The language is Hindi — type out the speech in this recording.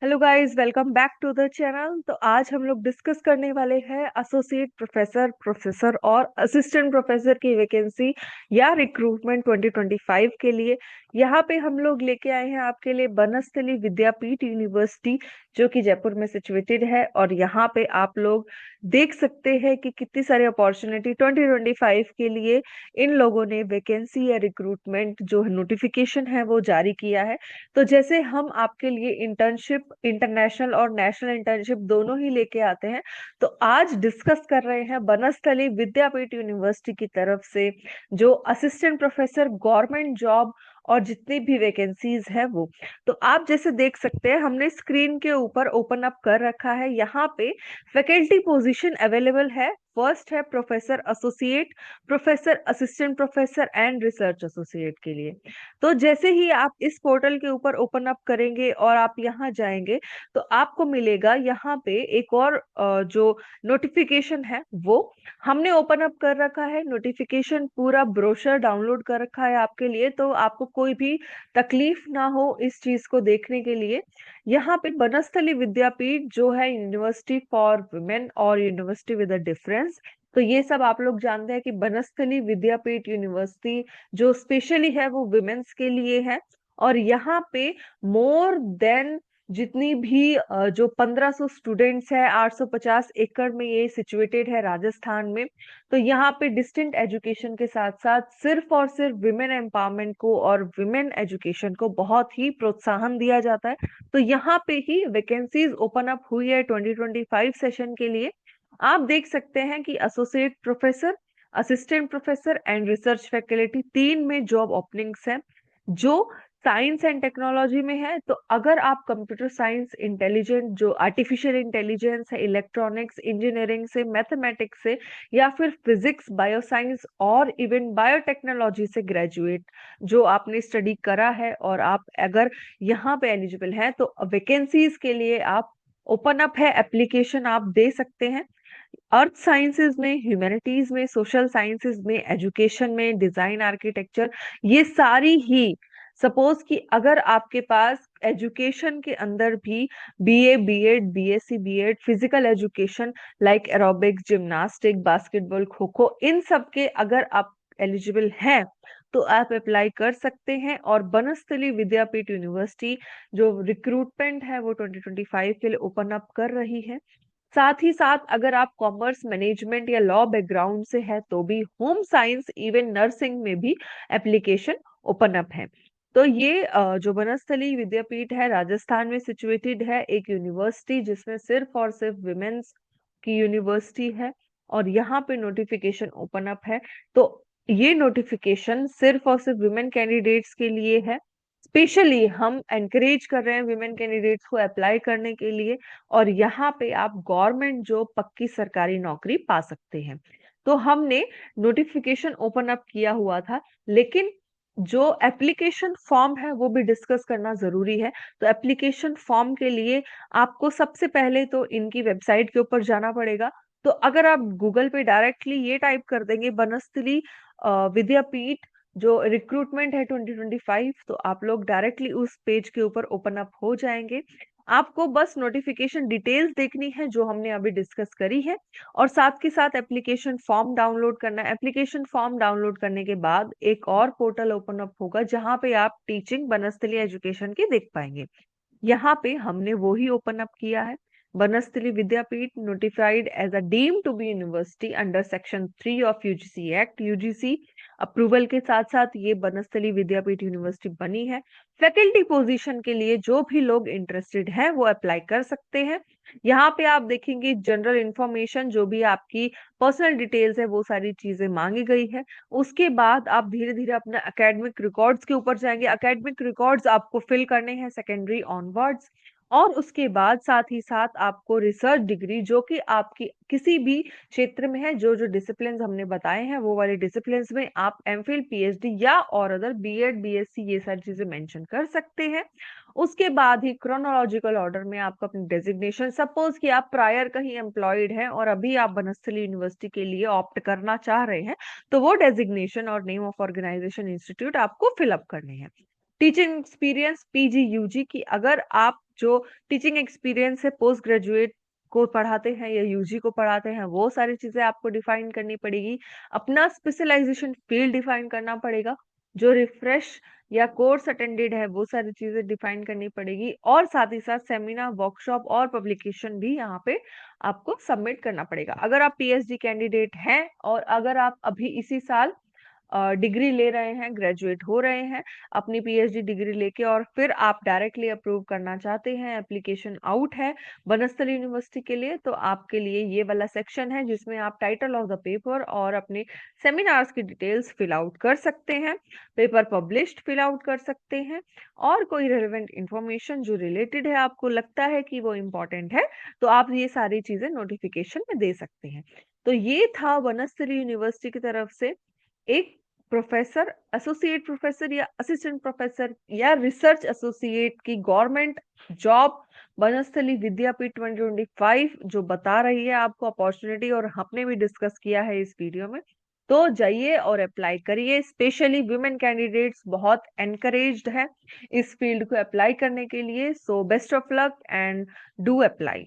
Hello guys, welcome back to the channel. तो आज हम लोग डिस्कस करने वाले हैं एसोसिएट प्रोफेसर, प्रोफेसर और असिस्टेंट प्रोफेसर की वैकेंसी या रिक्रूटमेंट 2025 के लिए। यहाँ पे हम लोग लेके आए हैं आपके लिए बनस्थली विद्यापीठ यूनिवर्सिटी, जो कि जयपुर में सिचुएटेड है। और यहाँ पे आप लोग देख सकते हैं कि कितनी सारी अपॉर्चुनिटी 2025 के लिए इन लोगों ने वैकेंसी या रिक्रूटमेंट जो नोटिफिकेशन है वो जारी किया है। तो जैसे हम आपके लिए इंटर्नशिप, इंटरनेशनल और नेशनल इंटर्नशिप दोनों ही लेके आते हैं, तो आज डिस्कस कर रहे हैं बनस्थली विद्यापीठ यूनिवर्सिटी की तरफ से जो असिस्टेंट प्रोफेसर गवर्नमेंट जॉब और जितनी भी वैकेंसीज है वो। तो आप जैसे देख सकते हैं, हमने स्क्रीन के ऊपर ओपन अप कर रखा है। यहाँ पे फैकल्टी पोजीशन अवेलेबल है। फर्स्ट है professor associate, professor assistant professor and research associate के लिए। तो जैसे ही आप इस पोर्टल के ऊपर ओपन अप करेंगे और आप यहाँ जाएंगे, तो आपको मिलेगा यहाँ पे एक और जो नोटिफिकेशन है वो हमने ओपन अप कर रखा है। नोटिफिकेशन पूरा ब्रोशर डाउनलोड कर रखा है आपके लिए, तो आपको कोई भी तकलीफ ना हो इस चीज को देखने के लिए। यहाँ पे बनस्थली विद्यापीठ जो है यूनिवर्सिटी फॉर वुमेन और यूनिवर्सिटी विद अ डिफरेंस। तो ये सब आप लोग जानते हैं कि बनस्थली विद्यापीठ यूनिवर्सिटी जो स्पेशली है वो विमेन्स के लिए है। और यहाँ पे मोर देन जितनी भी जो 1500 स्टूडेंट्स है, 850 एकड़ में ये सिचुएटेड है राजस्थान में। तो यहाँ पे डिस्टेंट एजुकेशन के साथ साथ सिर्फ और सिर्फ विमेन एम्पावरमेंट को और विमेन एजुकेशन को बहुत ही प्रोत्साहन दिया जाता है। तो यहाँ पे ही वैकेंसीज ओपन अप हुई है 2025 सेशन के लिए। आप देख सकते हैं कि associate professor, assistant professor and research faculty तीन में जॉब ओपनिंग्स हैं जो साइंस एंड टेक्नोलॉजी में है। तो अगर आप कंप्यूटर साइंस, इंटेलिजेंट जो आर्टिफिशियल इंटेलिजेंस है, इलेक्ट्रॉनिक्स, इंजीनियरिंग से, मैथमेटिक्स से, या फिर फिजिक्स, बायोसाइंस और इवन बायोटेक्नोलॉजी से ग्रेजुएट जो आपने स्टडी करा है और आप अगर यहाँ पे एलिजिबल हैं, तो वैकेंसीज के लिए आप ओपन अप है, एप्लीकेशन आप दे सकते हैं। अर्थ साइंसेज में, ह्यूमैनिटीज में, सोशल साइंसेज में, एजुकेशन में, डिजाइन, आर्किटेक्चर, ये सारी ही। सपोज कि अगर आपके पास एजुकेशन के अंदर भी BA, BEd, BSc, BEd, physical education like aerobics, gymnastic, basketball, kho kho, इन सब के अगर आप एलिजिबल हैं, तो आप अप्लाई कर सकते हैं। और बनस्थली विद्यापीठ यूनिवर्सिटी जो रिक्रूटमेंट है वो 2025 के लिए ओपन अप कर रही है। साथ ही साथ अगर आप कॉमर्स, मैनेजमेंट या लॉ बैकग्राउंड से है, तो भी होम साइंस, इवन नर्सिंग में भी एप्लीकेशन ओपन अप है। तो ये जो बनस्थली विद्यापीठ है राजस्थान में सिचुएटेड है, एक यूनिवर्सिटी जिसमें सिर्फ और सिर्फ विमेन्स की यूनिवर्सिटी है। और यहाँ पे नोटिफिकेशन ओपन अप है। तो ये नोटिफिकेशन सिर्फ और सिर्फ विमेन कैंडिडेट्स के लिए है। स्पेशली हम एनकरेज कर रहे हैं विमेन कैंडिडेट्स को अप्लाई करने के लिए। और यहाँ पे आप गवर्नमेंट जॉब, पक्की सरकारी नौकरी पा सकते हैं। तो हमने नोटिफिकेशन ओपन अप किया हुआ था, लेकिन जो एप्लीकेशन फॉर्म है वो भी डिस्कस करना जरूरी है। तो एप्लीकेशन फॉर्म के लिए आपको सबसे पहले तो इनकी वेबसाइट के ऊपर जाना पड़ेगा। तो अगर आप गूगल पे डायरेक्टली ये टाइप कर देंगे बनस्थली विद्यापीठ जो रिक्रूटमेंट है 2025, तो आप लोग डायरेक्टली उस पेज के ऊपर ओपन अप हो जाएंगे। आपको बस नोटिफिकेशन डिटेल्स देखनी है जो हमने अभी डिस्कस करी है, और साथ के साथ एप्लीकेशन फॉर्म डाउनलोड करना है। एप्लीकेशन फॉर्म डाउनलोड करने के बाद एक और पोर्टल ओपन अप होगा जहां पे आप टीचिंग बनस्थली एजुकेशन की देख पाएंगे। यहाँ पे हमने वो ही ओपन अप किया है। Banasthali Vidyapith notified as a deemed to be university under section 3 of UGC act, UGC approval के साथ साथ ये बनस्थली विद्यापीठ यूनिवर्सिटी बनी है। फैकल्टी पोजीशन के लिए जो भी लोग इंटरेस्टेड हैं वो अप्लाई कर सकते हैं। यहाँ पे आप देखेंगे जनरल इंफॉर्मेशन, जो भी आपकी पर्सनल डिटेल्स है वो सारी चीजें मांगी गई है। उसके बाद आप धीरे धीरे अपना एकेडमिक रिकॉर्ड्स के ऊपर जाएंगे। एकेडमिक रिकॉर्ड्स आपको फिल करने हैं सेकेंडरी ऑनवर्ड्स। और उसके बाद साथ ही साथ आपको रिसर्च डिग्री, जो कि आपकी किसी भी क्षेत्र में है, जो जो डिसिप्लिन हमने बताए हैं वो वाले डिसिप्लिन में आप एमफिल, पीएचडी या और अदर बीएड, बीएससी, ये सारी चीजें मेंशन कर सकते हैं। उसके बाद ही क्रोनोलॉजिकल ऑर्डर में आपका अपनी डेजिग्नेशन, सपोज कि आप प्रायर कहीं एम्प्लॉयड हैं और अभी आप बनस्थली यूनिवर्सिटी के लिए ऑप्ट करना चाह रहे हैं, तो वो डेजिग्नेशन और नेम ऑफ ऑर्गेनाइजेशन, इंस्टीट्यूट आपको फिलअप करने हैं। टीचिंग एक्सपीरियंस पीजी यूजी की, अगर आप जो टीचिंग एक्सपीरियंस है पोस्ट ग्रेजुएट को पढ़ाते हैं या यूजी को पढ़ाते हैं, वो सारी चीजें आपको डिफाइन करनी पड़ेगी। अपना स्पेशलाइजेशन फील्ड डिफाइन करना पड़ेगा। जो रिफ्रेश या कोर्स अटेंडेड है वो सारी चीजें डिफाइन करनी पड़ेगी, और साथ ही साथ सेमिनार वर्कशॉप और पब्लिकेशन भी यहाँ पे आपको सबमिट करना पड़ेगा। अगर आप पीएचडी कैंडिडेट हैं और अगर आप अभी इसी साल डिग्री ले रहे हैं, ग्रेजुएट हो रहे हैं अपनी पीएचडी डिग्री लेके, और फिर आप डायरेक्टली अप्रूव करना चाहते हैं, एप्लीकेशन आउट है बनस्थल यूनिवर्सिटी के लिए, तो आपके लिए ये वाला सेक्शन है जिसमें आप टाइटल ऑफ द पेपर और अपने सेमिनार्स की डिटेल्स फिल आउट कर सकते हैं, पेपर पब्लिश्ड फिल आउट कर सकते हैं, और कोई रेलेवेंट इंफॉर्मेशन जो रिलेटेड है आपको लगता है कि वो इम्पोर्टेंट है, तो आप ये सारी चीजें नोटिफिकेशन में दे सकते हैं। तो ये था बनस्थली यूनिवर्सिटी की तरफ से एक प्रोफेसर, एसोसिएट प्रोफेसर या असिस्टेंट प्रोफेसर या रिसर्च एसोसिएट की गवर्नमेंट जॉब बनस्थली विद्यापीठ 2025 जो बता रही है आपको अपॉर्चुनिटी, और हमने भी डिस्कस किया है इस वीडियो में। तो जाइए और अप्लाई करिए। स्पेशली वुमेन कैंडिडेट्स बहुत एनकरेज्ड है इस फील्ड को अप्लाई करने के लिए। So best of luck and do apply.